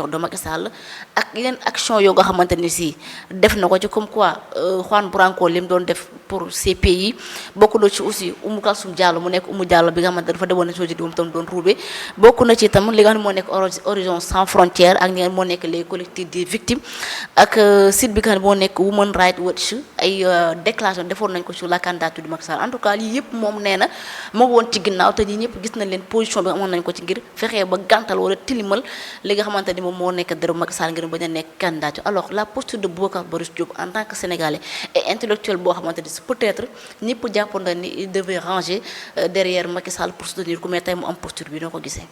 de Macky Sall ak yeneen action yoo nga xamante ni si def na ko ci comme quoi Juan Branco li mu doon def pour ces pays bokk na ci aussi Oumou Kalsoum Diallo mu nekk Oumou Diallo bi nga xamante dafa demoon na sojidi moom tam doon ruube bokk na ci itam li nga xam ne moo nekk Horizon Sans Frontières ak ñi nga moo nekk les collectifs des victimes ak site bi nga xam ne moo nekk Women Rights Watch ay déclaration defoon nañ ko sur la candidature de Macky Sall en tout cas lii yëpp moom nee na moo woon ci ginnaaw te ñi ñëpp gis nañ leen position bi amoon nañ ko ci ngir fexee ba gàntal wala tilimal li nga xamante ni moom moo nekk dërëm Macky Sall ngir bañ a nekk candidat. Alors la posture de Boubacar Boris Diop en tant que sénégalais et intellectuel boo xamante ni peut-être ñëpp jàppoon na ni il devait ranger derrière Macky Sall pour soutenir ku mais tey mu am posture bi noo ko gisee.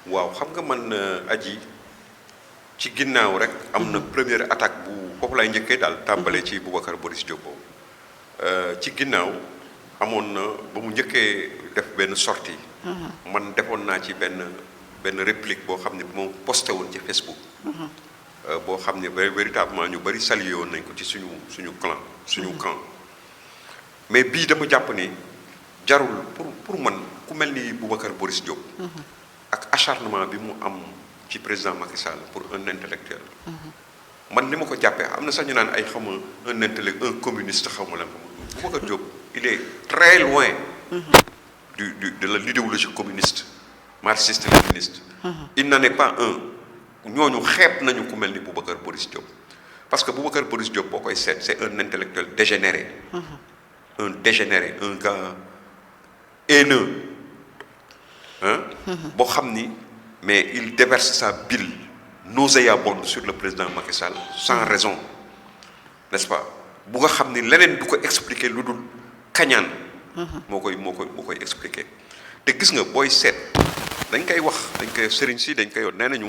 waaw xam nga man aji ci ginnaaw rek am na première attaque bu foofu lay njëkkee daal tàmbalee ci Boubacar Boris Diop ci ginnaaw amoon na ba mu njëkkee def benn sortie man defoon naa ci benn réplique boo xam ne moom posté woon ci Facebook boo xam ne véritablement ñu bari salué woon nañ ko ci suñu clan suñu camp mais bii dama jàpp ni jarul pour man ku mel ni Boubacar Boris Diop ak acharnement bi mu am ci président Macky Sall pour un intellectuel man li ma ko jàppee am na sax ñu naan ay xama un intellectuel un communiste xaw ma lan Boubacar Diop il est très loin de l'idéologie communiste marxiste léniniste il n'en est pas un ñooñu xeeb nañu ku mel ni Boubacar Boris Diop parce que Boubacar Boris Diop boo koy seet c'est un intellectuel dégénéré un dégénéré un gars haineux boo xam ni mais il déverse sa bile nauséabonde sur le président Macky Sall sans raison n'est-ce pas bu nga xam ni leneen du ko expliquer lu dul kañaan moo koy expliquer te gis nga booy seet dañ koy sëriñ si dañ koy yoon nee nañu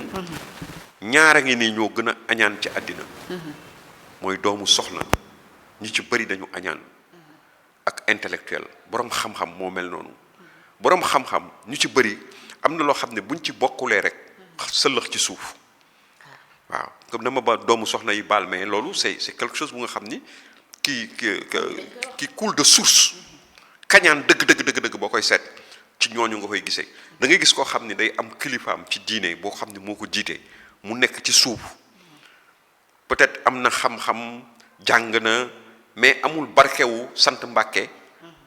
ñaara ngi nii ñoo gën a añaan ci àddina mooy doomu soxna ñi ci bëri dañu añaan ak intellectuel boroom xam-xam moo mel noonu boroom xam-xam ñu ci bëri am na loo xam ne buñ ci bokkulee rek sëllëx ci suuf waaw comme dama ba doomu soxna yi baal mais loolu c'est quelque chose bu nga xam ni qui coule de source kañaan dëgg boo koy seet ci ñooñu nga koy gisee da ngay gis koo xam ni day am kilifaam ci diine boo xam ni moo ko jiite mu nekk ci suuf peut-être am na xam-xam jàng na mais amul barkewu sant Mbàkke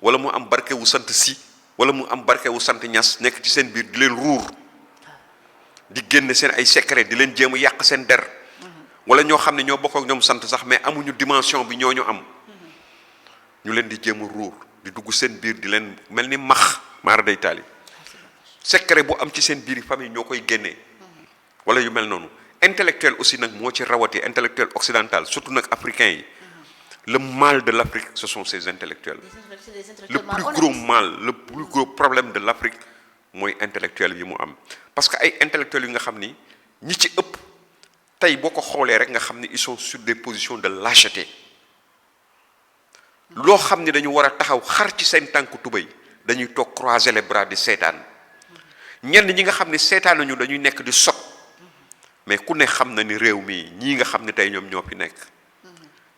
wala mu am barkewu sant Si wala mu am barkewu sant Ñas nekk ci seen biir di leen ruur di génne seen ay secret di leen jéem a yàq seen der wala ñoo xam ne ñoo bokk ak ñoom sant sax mais amuñu dimension bi ñooñu am ñu leen di jéem a ruur di dugg seen biir di leen mel ni max maara day taali secret bu am ci seen biir famille ñoo koy génnee wala yu mel noonu intellectuel aussi nag moo ci rawati intellectuel occidental surtout nag africain yi le mal de l'Afrique ce sont ces intellectuels le plus gros mal le plus gros problème de l'Afrique mooy intellectuel yi mu am parce que ay intellectuels yi nga xam ni ñi ci ëpp tey boo ko xoolee rek nga xam ni ils sont sur des positions de lâcheté loo xam ni dañu war a taxaw xar ci seen tànku tubéy dañuy toog croiser les bras di seetaan ñenn ñi nga xam ni seetaanuñu dañuy nekk di sot mais ku ne xam na ni réew mi ñii nga xam ne tey ñoom ñoo fi nekk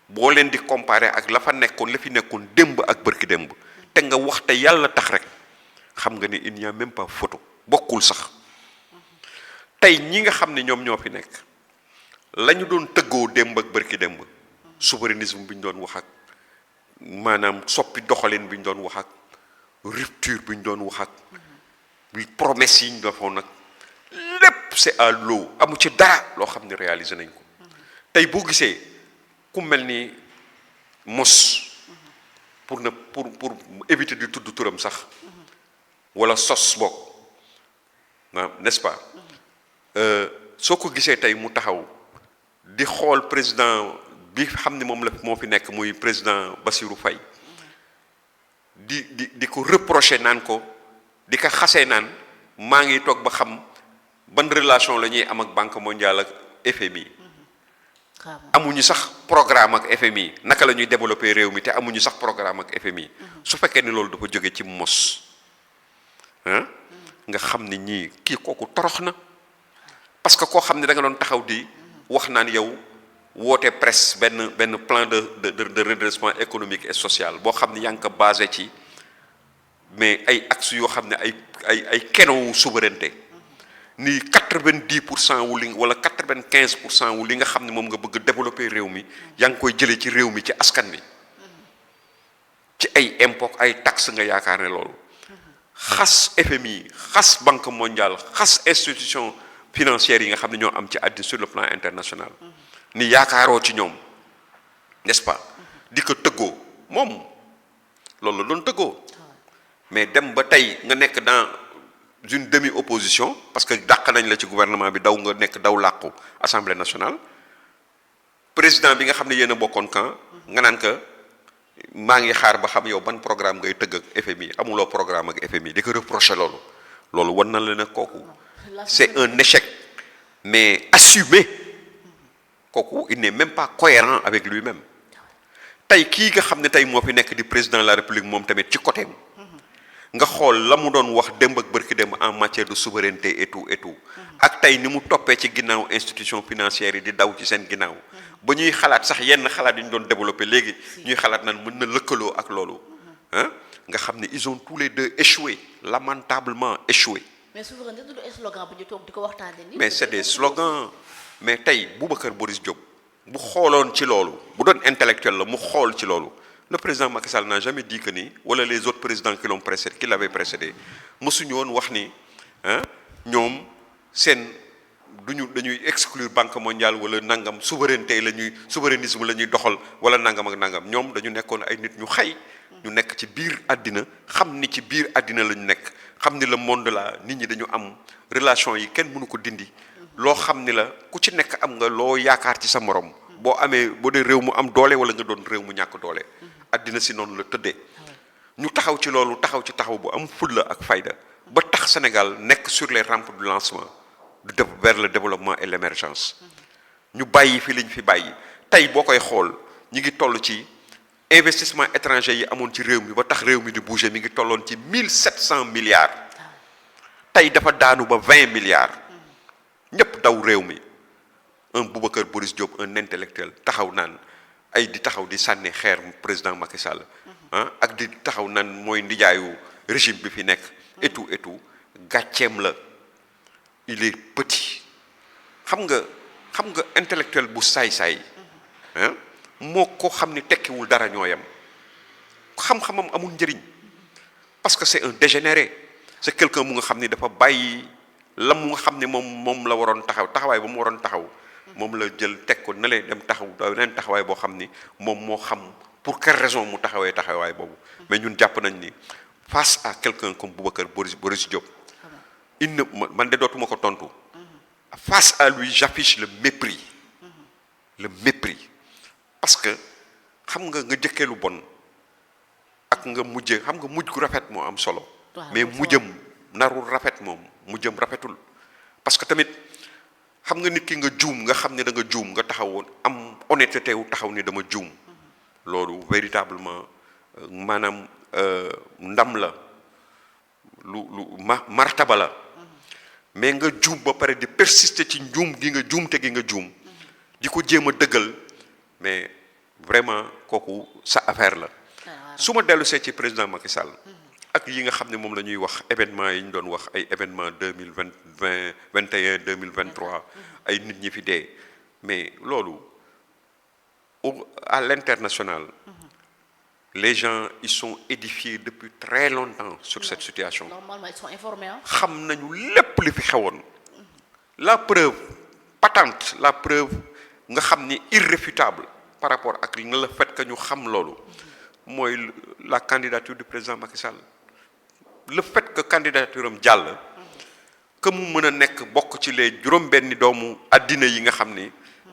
boo leen di comparer ak la fi nekkoon démb ak bërki démb te nga wax te yàlla tax rek xam nga ni il n'y a même pas photo bokkul sax tey ñi nga xam ne ñoom ñoo fi nekk la ñu doon tëggoo démb ak bërki démb souverainisme bi ñu doon wax ak maanaam soppi doxalin bi ñu doon wax ak rupture bi ñu doon wax ak promesse yi ñu defoon nag lépp c'est à l'eau amu ci dara loo xam ne réaliser nañ ko tey boo gisee ku mel ni mos pour éviter di tudd turam sax wala sos bokk n'est-ce pas soo ko gisee tey mu taxaw di xool président bi xam ne moom la moo fi nekk muy président Bassirou Faye di ko reprocher naan ko di ko xasee naan maa ngi toog ba xam ban relation la ñuy am ak Banque mondiale ak FMI amuñu sax programme ak FMI naka la ñuy développer réew mi te amuñu sax programme ak FMI su fekkee ni loolu dafa jóge ci mos nga xam ni ñii kii kooku torox na parce que koo xam ne da nga doon taxaw di wax naan yow woote presse benn plan de redressement économique et social boo xam ne yaa ngi ko basé ci mais ay axes yoo xam ne ay kenowu souveraineté ni 90% wu li wala 95% wu li nga xam ne moom nga bëgg développer réew mi yaa ngi koy jëlee ci réew mi ci askan bi ci ay impôts ay taxes nga yaakaar ne loolu xas FMI xas Banque mondiale xas institution financières yi nga xam ne ñoo am ci àddina sur le plan international ni yaakaaroo ci ñoom n'est-ce pas di ko tëggoo moom loolu la doon tëggoo mais dem ba tey nga nekk dans une demi-opposition parce que dàq nañ la ci gouvernement bi daw nga nekk daw làqu assemblée nationale président bi nga xam ne yéen a bokkoon camp nga naan que maa ngi xaar ba xam yow ban programme ngay tëgg ak FMI amuloo programme ak FMI di ko reprocher loolu wan na la ne kooku c'est un échec mais assumé kooku il n'est même pas cohérent avec lui-même tey kii nga xam ne tey moo fi nekk di président de la République moom tamit ci côté nga xool la mu doon wax démb ak bërki démb en matière de souveraineté et tout ak tey ni mu toppee ci ginnaaw institution financière yi di daw ci seen ginnaaw ba ñuy xalaat sax yenn xalaat yi ñu doon développé léegi ñuy xalaat nan mën na lëkkaloo ak loolu ah nga xam ne ils ont tous les deux échoué lamentablement échoué. mais souveraineté du slogan bu ñu toog di ko waxtaanee nii. mais c'est des slogans mais tey Boubacar Boris Diop bu xooloon ci loolu bu doon intellectuel la mu xool ci loolu. Le président Macky Sall n'a jamais dit que ni wala les autres présidents qui l'ont précédé qui l'avaient précédé mësuñu woon wax ni ñoom seen dañuy exclure Banque mondiale wala nangam souveraineté souverainisme la ñuy doxal wala nangam ak nangam ñoom dañu nekkoon ay nit ñu xay ñu nekk ci biir àddina xam ni ci biir àddina la ñu nekk xam ni le monde la nit ñi dañu am relation yi kenn mënu ko dindi loo xam ni la ku ci nekk am nga loo yaakaar ci sa morom boo amee boo dee réew mu am doole wala nga doon réew mu ñàkk doole àddina si noonu la tëddee ñu taxaw ci loolu taxaw ci taxaw bu am fulla ak fayda ba tax Sénégal nekk sur les rampes du lancement vers le développement et l'émergence ñu bàyyi fi liñ fi bàyyi tey boo koy xool ñi ngi toll ci investissement étranger yi amoon ci réew mi ba tax réew mi di bouger mi ngi tolloon ci 1700 milliards tey dafa daanu ba 20 milliards ñëpp daw réew mi un Boubacar Boris Diop un intellectuel taxaw naan ay di taxaw di sànni xeer président Macky Sall ak di taxaw naan mooy ndijaayu régime bi fi nekk et tout gàcceem la il est petit xam nga intellectuel bu saay-saay moo ko xam ni tekkiwul dara ñooyam xam-xamam amul njëriñ parce que c'est un dégénéré c'est quelqu'un mu nga xam ni dafa bàyyi la mu nga xam ni moom la waroon taxawaay ba mu waroon taxaw moom la jël teg ko na leen dem taxaw beneen taxawaay boo xam ni moom moo xam pour quelle raison mu taxawaay boobu mais ñun jàpp nañ ni face à quelqu'un comme Boubacar Boris Diop man de dootuma ko tontu face à lui j'affiche le mépris parce que xam nga jëkkee lu bon ak nga mujj gu rafet moo am solo mais mujjëm narul rafet moom mujjëm rafetul parce que tamit xam nga nit ki nga juum nga xam ne da nga juum nga taxawoon am honnêteté wu taxaw ni dama juum loolu véritablement maanaam ndam la lu martaba la mais nga juum ba pare di persister ci njuum gi nga juum di ko jéem a dëggal mais vraiment kooku sa affaire la su ma dellu see ci président Macky Sall ak yi nga xam ne moom la ñuy wax événement yi ñu doon wax ay événement 2021 2023 ay nit ñi fi dee mais loolu à l'international les gens ils sont édifiés depuis très longtemps sur cette situation. Normalement ils sont informés. xam nañu lépp li fi xewoon la preuve patente la preuve nga xam ni irréfutable par rapport ak le fait que ñu xam loolu mooy la candidature du président Macky Sall. Le fait que candidature am jàll que mu mën a nekk bokk ci les juróom-benni doomu àddina yi nga xam ni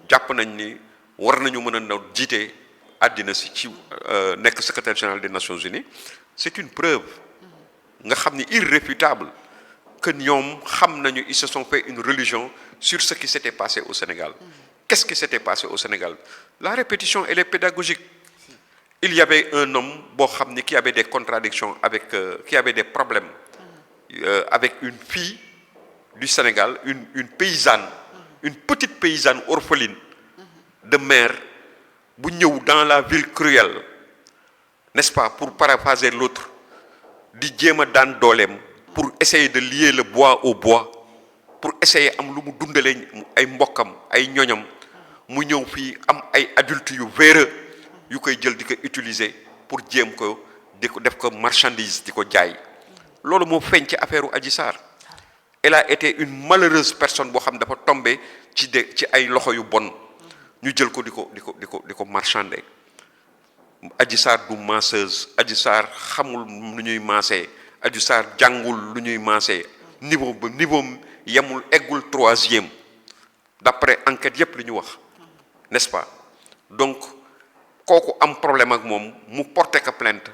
jàpp nañ ni war nañu mën a naw jiite àddina si ci nekk secrétaire général des Nations Unies c'est une preuve nga xam ni irréfutable que ñoom xam nañu ils se sont fait une religion sur ce qui s'était passé au Sénégal. Qu'est-ce qui s'était passé au Sénégal? La répétition elle est pédagogique. Il y avait un homme boo xam ni qui avait des contradictions avec qui avait des problèmes avec une fille du Sénégal, une paysanne, une petite paysanne orpheline de mère bu ñëw dans la ville cruelle, n'est-ce pas, pour paraphraser l'autre di jéem a daan dooleem pour essayer de lier le bois au bois pour essayer am lu mu dundalee ay mbokkam ay ñoñam mu ñëw fii am ay adultes yu véreux yu koy jël di ko utiliser pour jéem ko di ko def ko marchandise di ko jaay loolu moo feeñ ci affaire u Adji Sarr elle a été une malheureuse personne boo xam dafa tombé ci ay loxo yu bon ñu jël ko di ko marchander Adji Sarr du masseuse Adji Sarr xamul lu ñuy maasee Adji Sarr jàngul lu ñuy maasee niveau yemul eggul 3e d'après enquête yépp li ñu wax n'est-ce pas donc kooku am problème ak moom mu porté ko plainte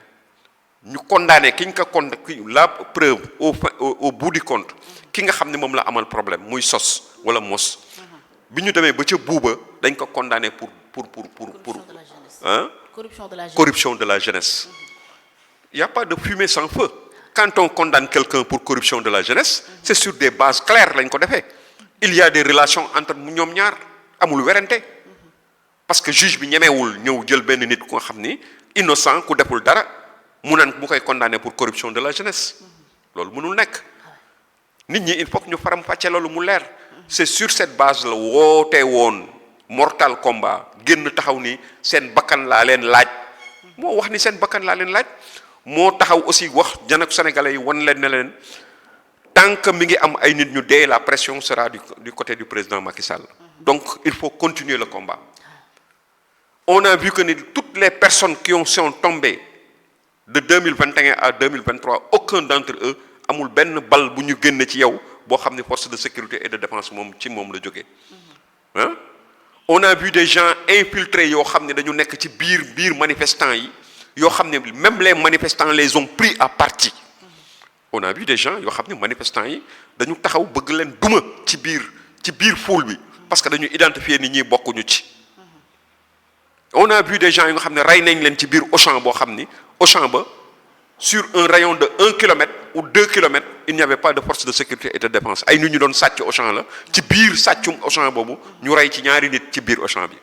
ñu condamné ki ñu ko la preuve au bout du compte ki nga xam ne moom la amal problème muy sos wala mos bi ñu demee ba ca buuba dañ ko condamné pour hein? Corruption de la jeunesse. Il n'y a pas de fumée sans feu. Quand on condamne quelqu'un pour corruption de la jeunesse, c'est sur des bases claires lañ ko defee. Il y a des relations entre ñoom ñaar amul werante parce que juge bi ñemewul ñëw jël benn nit ku nga xam ni innocent ku deful dara mu naan mu koy condamné pour corruption de la jeunesse loolu mënul nekk nit ñi il faut que ñu faram fàcce loolu mu leer c'est sur cette base la wootee woon mortal combat génn taxaw ni seen bakkan laa leen laaj moo wax ni seen bakkan laa leen laaj moo taxaw aussi wax janak sénégalais yi wan leen ne leen tant que mi ngi am ay nit ñu dee la pression sera du côté du président Macky Sall donc il faut continuer le combat on a vu que ni toutes les personnes qui sont tombées de 2021 à 2023 aucun d'entre eux amul benn bal bu ñu génne ci yow boo xam ne force de sécurité et de défense moom ci moom la jógee ah on a vu des gens infiltrés yoo xam ne dañu nekk ci biir manifestants yi yoo xam ne même les manifestants les ont pris à partie on a vu des gens yoo xam ne manifestants yi dañu taxaw bëgg leen duma ci biir foule bi parce que dañu identifier ni ñi bokkuñu ci on a vu des gens yi nga xam ne rey nañ leen ci biir Auchan boo xam ni Auchan ba sur un rayon de 1 kilomètre ou 2 kilomètres il n'y avait pas de force de sécurité et de défense ay nit ñu doon sàcc Auchan la ci biir sàccum Auchan boobu ñu rey ci ñaari nit ci biir Auchan bi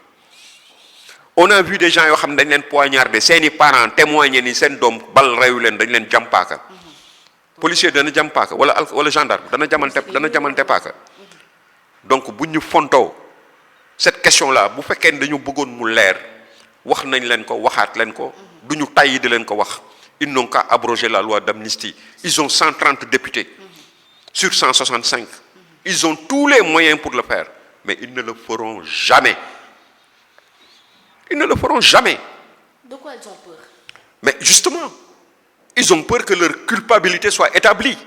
on a vu des gens yoo xam ne dañ leen poignardé seeni parents témoigné ni seen doom bal reyu leen dañ leen jam paaka policier dana jam paaka wala gendarme dana jamante paaka donc bu ñu fontoo cette question là bu fekkee ne dañu bëggoon mu leer wax nañ leen ko waxaat leen ko du ñu tàyyi di leen ko wax ils n'ont qu'à abroger la loi d'amnistie ils ont 130 députés sur 165 ils ont tous les moyens pour le faire mais ils ne le feront jamais de quoi ils ont peur mais justement ils ont peur que leur culpabilité soit établie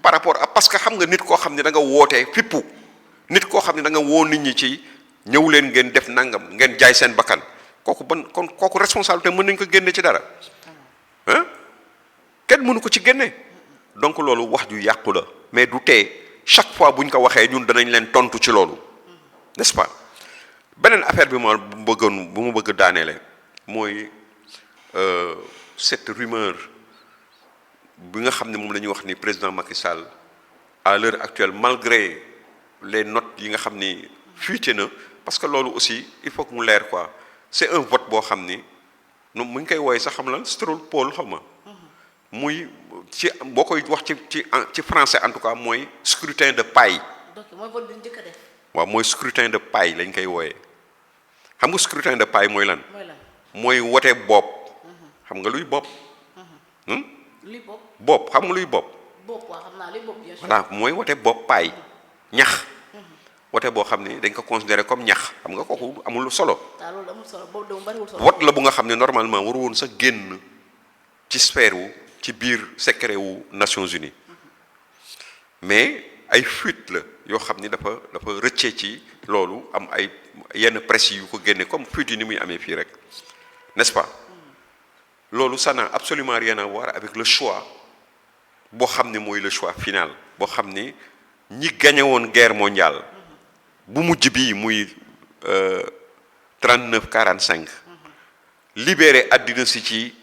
par rapport à parce que xam nga nit koo xam ne da nga wootee fippu nit koo xam ne da nga woo nit ñi ci ñëw leen ngeen def nangam ngeen jaay seen bakkan kooku responsabilité mën nañ ko génne ci dara ah kenn mënu ko ci génne donc loolu wax ju yàqu la mais du tee chaque fois bu ñu ko waxee ñun danañ leen tontu ci loolu n'est-ce pas beneen affaire bi bu mu bëgg daaneele mooy cette rumeur bi nga xam ne moom la ñuy wax ni président Macky Sall à l'heure actuelle malgré les notes yi nga xam ni fuité na parce que loolu aussi il faut que mu leer quoi c'est un vote boo xam ni noonu mu ngi koy wooye sax xam lan straw poll xam nga muy ci boo koy wax ci français en tout cas mooy scrutin de paille. donc mooy vote bi ñu njëkk a def. waaw mooy scrutin de paille lañ koy wooyee xam nga scrutin de paille mooy lan. mooy wote bopp. xam nga luy bopp. luy bopp. bopp xam nga luy bopp. bopp waaw xam naa luy bopp bien sûr. voilà mooy wote bopp paille ñax. wote boo xam ni dañ ko considérer comme ñax xam nga kooku amul solo. waaw loolu amul solo boobu dama bariwul solo. vote la bu nga xam ne normalement waru woon sax génn ci sphère wu ci biir secret wu Nations Unies mais ay fuite la yoo xam ni dafa rëccee ci loolu am ay yenn presse yu ko génne comme fuite yi ni muy amee fii rek n'est-ce pas loolu ça n'a absolument rien à voir avec le choix boo xam ne mooy le choix final boo xam ni ñi gagné woon guerre mondiale bu mujj bii muy 39-45 libéré àddina si ci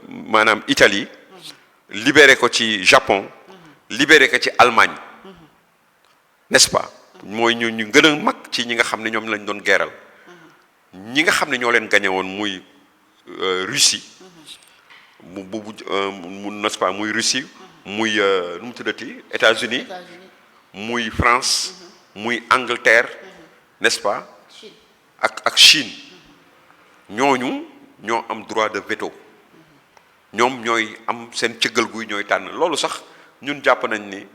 maanaam Italie libéré ko ci Japon libéré ko ci Allemagne n'est-ce pas mooy ñu gën a mag ci ñi nga xam ne ñoom lañ doon geeral ñi nga xam ne ñoo leen gagné woon muy Russie mu n'est-ce pas muy Russie muy nu mu tuddati États-Unis muy France muy Angleterre n'est-ce pas ak Chine ñooñu ñoo am droit de veto ñoom ñooy am seen cëggal guy ñooy tànn loolu sax ñun jàpp nañ ni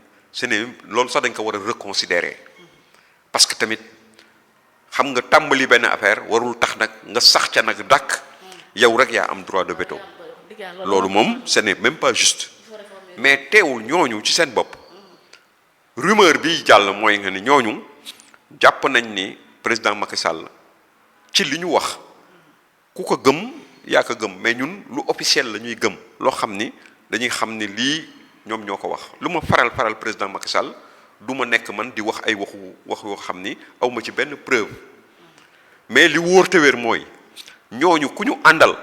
loolu sax dañ ko war a reconsidérer parce que tamit xam nga tàmbali benn affaire warul tax nag nga sax ca nag dàkk yow rek yaa am droit de veto loolu moom ce n'est même pas juste mais teewul ñooñu ci seen bopp rumeur bi jàll mooy nga ni ñooñu jàpp nañ ni président Macky Sall ci li ñu wax ku ko gëm yaa ko gëm mais ñun lu officiel la ñuy gëm loo xam ni dañuy xam ni lii ñoom ñoo ko wax lu ma faral président Macky Sall du ma nekk man di wax ay wax yoo xam ni aw ma ci benn preuve mais li wóor te wér mooy ñooñu ku ñu àndal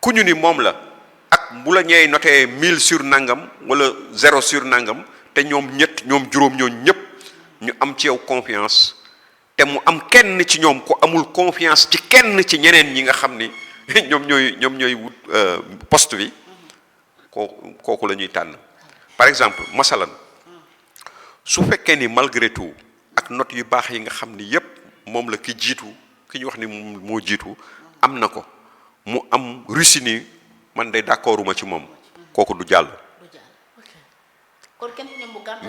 ku ñu ni moom la ak bu la ñeey noté 1000 sur nangam wala 0 sur nangam te ñoom juróom ñooñu ñëpp ñu am ci yow confiance te mu am kenn ci ñoom ku amul confiance ci kenn ci ñeneen ñi nga xam ni ñoom ñooy wut poste bi kooku la ñuy tànn par exemple masalan su fekkee ni malgré tout ak note yu baax yi nga xam ni yépp moom la ki ñu wax ni moo jiitu am na ko mu am Russie ni man de d'accorduma ci moom kooku du jàll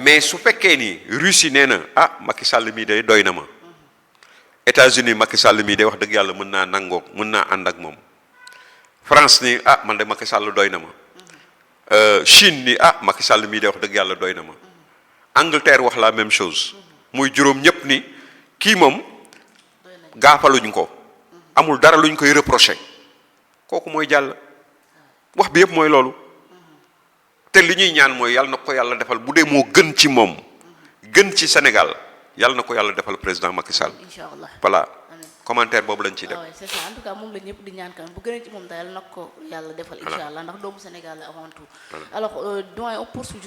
mais su fekkee ni Russie nee na Macky Sall mii day doy na ma États-Unis Macky Sall mii day wax dëgg yàlla mën naa ànd ak moom France ni man de Macky Sall doy na ma Chine ni Macky Sall mii day wax dëgg yàlla doy na ma Angleterre wax la même chose muy juróom ñëpp ni kii moom gaafaluñ ko amul dara luñ koy reprocher kooku mooy jàll wax bi yëpp mooy loolu te li ñuy ñaan mooy yàlla na ko yàlla defal bu dee moo gën ci moom gën ci Sénégal yàlla na ko yàlla defal président Macky Sall. Inch'Allah. Voilà commentaire boobu lañ ciy def. c'est ça en tout cas moom la ñëpp di ñaan kan bu gënee ci moom daal yàlla na ko yàlla defal. Inch'Allah ndax doomu Sénégal la avant tout. alors doyen on poursuit